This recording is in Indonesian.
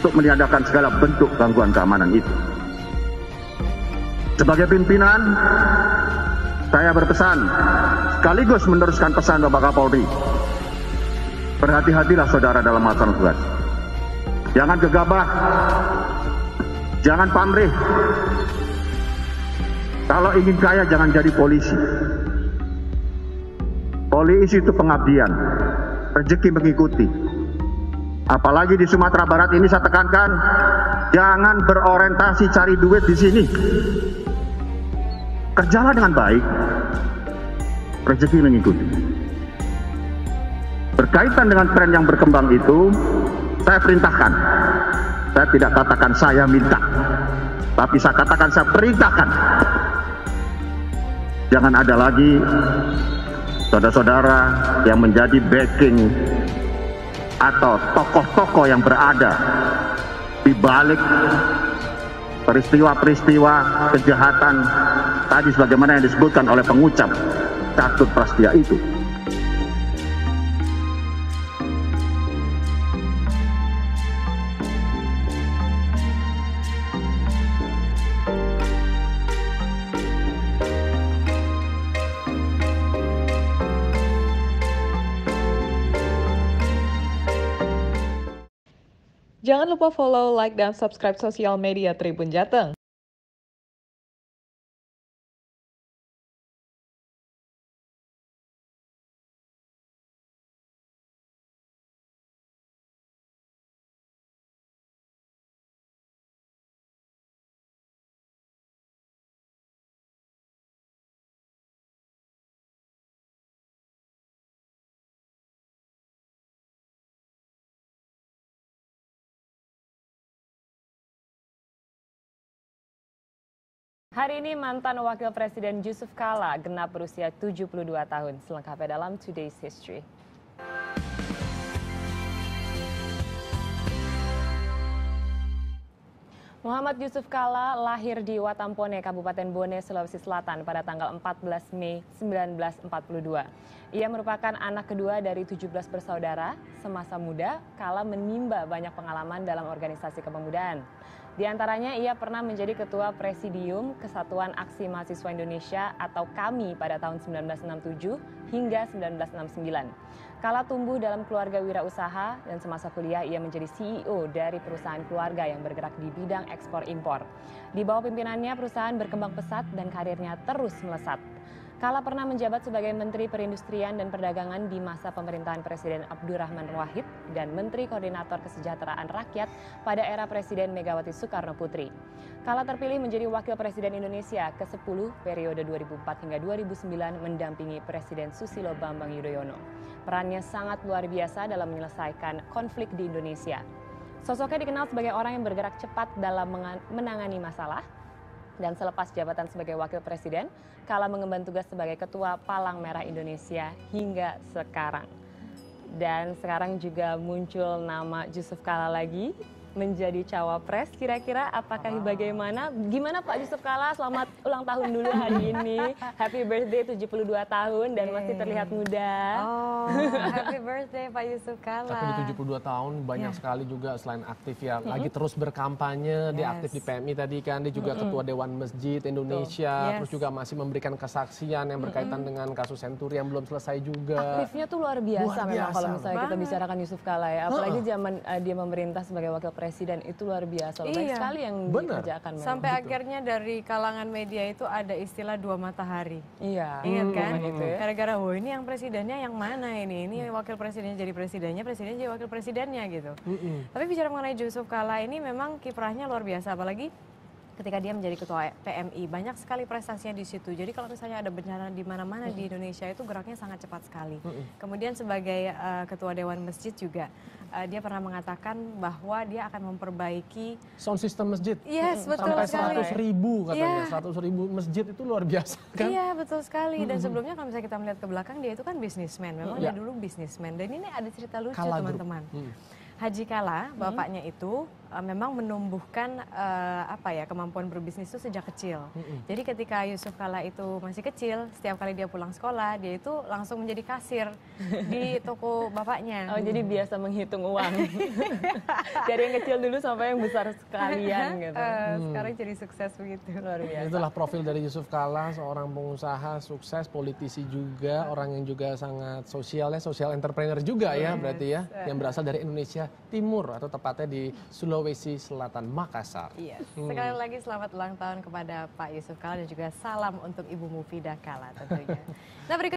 untuk meniadakan segala bentuk gangguan keamanan itu. Sebagai pimpinan, saya berpesan sekaligus meneruskan pesan Bapak Kapolri. Berhati-hatilah saudara dalam melaksanakan tugas. Jangan gegabah, jangan pamrih. Kalau ingin kaya jangan jadi polisi. Polisi itu pengabdian, rezeki mengikuti. Apalagi di Sumatera Barat ini saya tekankan, jangan berorientasi cari duit di sini. Kerjalah dengan baik, rezeki mengikuti. Berkaitan dengan tren yang berkembang itu, saya perintahkan. Saya tidak katakan saya minta, tapi saya katakan saya perintahkan. Jangan ada lagi saudara-saudara yang menjadi backing atau tokoh-tokoh yang berada di balik peristiwa-peristiwa kejahatan tadi sebagaimana yang disebutkan oleh pengucap Catur Prastya itu. Jangan lupa follow, like, dan subscribe sosial media Tribun Jateng. Hari ini mantan Wakil Presiden Yusuf Kala genap berusia 72 tahun. Selengkapnya dalam Today's History. Muhammad Yusuf Kala lahir di Watampone, Kabupaten Bone, Sulawesi Selatan pada tanggal 14 Mei 1942. Ia merupakan anak kedua dari 17 bersaudara. Semasa muda, Kala menimba banyak pengalaman dalam organisasi kepemudaan. Di antaranya ia pernah menjadi Ketua Presidium Kesatuan Aksi Mahasiswa Indonesia atau KAMI pada tahun 1967 hingga 1969. Kala tumbuh dalam keluarga wirausaha dan semasa kuliah ia menjadi CEO dari perusahaan keluarga yang bergerak di bidang ekspor impor. Di bawah pimpinannya perusahaan berkembang pesat dan karirnya terus melesat. Kala pernah menjabat sebagai Menteri Perindustrian dan Perdagangan di masa pemerintahan Presiden Abdurrahman Wahid dan Menteri Koordinator Kesejahteraan Rakyat pada era Presiden Megawati Soekarno Putri. Kala terpilih menjadi Wakil Presiden Indonesia ke-10 periode 2004 hingga 2009 mendampingi Presiden Susilo Bambang Yudhoyono. Perannya sangat luar biasa dalam menyelesaikan konflik di Indonesia. Sosoknya dikenal sebagai orang yang bergerak cepat dalam menangani masalah. Dan selepas jabatan sebagai Wakil Presiden, Kala mengemban tugas sebagai Ketua Palang Merah Indonesia hingga sekarang. Dan sekarang juga muncul nama Yusuf Kala lagi menjadi cawapres. Kira-kira apakah bagaimana? Gimana Pak Yusuf Kala? Selamat ulang tahun dulu hari ini. Happy birthday 72 tahun dan masih terlihat muda. Oh, happy birthday Pak Yusuf Kala. Tapi 72 tahun banyak sekali juga selain aktif ya. Lagi terus berkampanye, dia aktif di PMI tadi kan. Dia juga Ketua Dewan Masjid Indonesia. Terus juga masih memberikan kesaksian yang berkaitan dengan kasus Senturi yang belum selesai juga. Aktifnya tuh luar biasa memang kalau misalnya kita bicarakan Yusuf Kala ya. Apalagi zaman dia memerintah sebagai Wakil Presiden itu luar biasa. Banyak sekali yang dikerjakan. Sampai akhirnya dari kalangan media itu ada istilah dua matahari. Iya. Ingat kan? Gara-gara ini yang presidennya yang mana ini? Ini wakil presidennya jadi presidennya, presiden jadi wakil presidennya gitu. Tapi bicara mengenai Yusuf Kala ini memang kiprahnya luar biasa. Apalagi ketika dia menjadi ketua PMI, banyak sekali prestasinya di situ. Jadi kalau misalnya ada bencana di mana-mana di Indonesia itu geraknya sangat cepat sekali. Kemudian sebagai ketua Dewan Masjid juga, dia pernah mengatakan bahwa dia akan memperbaiki sound system masjid. Yes, betul sampai sekali. 100.000 katanya. 100.000 masjid itu luar biasa kan? Iya, betul sekali. Dan sebelumnya kalau misalnya kita melihat ke belakang, dia itu kan bisnismen. Memang dia dulu bisnismen. Dan ini ada cerita lucu teman-teman. Haji Kala, bapaknya itu memang menumbuhkan kemampuan berbisnis itu sejak kecil. Jadi ketika Yusuf Kala itu masih kecil, setiap kali dia pulang sekolah, dia itu langsung menjadi kasir di toko bapaknya. Oh, jadi biasa menghitung uang. Dari yang kecil dulu sampai yang besar sekalian gitu. Sekarang jadi sukses begitu. Luar biasa. Itulah profil dari Yusuf Kala, seorang pengusaha sukses, politisi juga, orang yang juga sangat sosial entrepreneur juga ya berarti ya, yang berasal dari Indonesia Timur atau tepatnya di Sulawesi Selatan, Makassar. Yes. Sekali lagi selamat ulang tahun kepada Pak Yusuf Kala dan juga salam untuk Ibu Mufidah Kala tentunya. Nah, berikut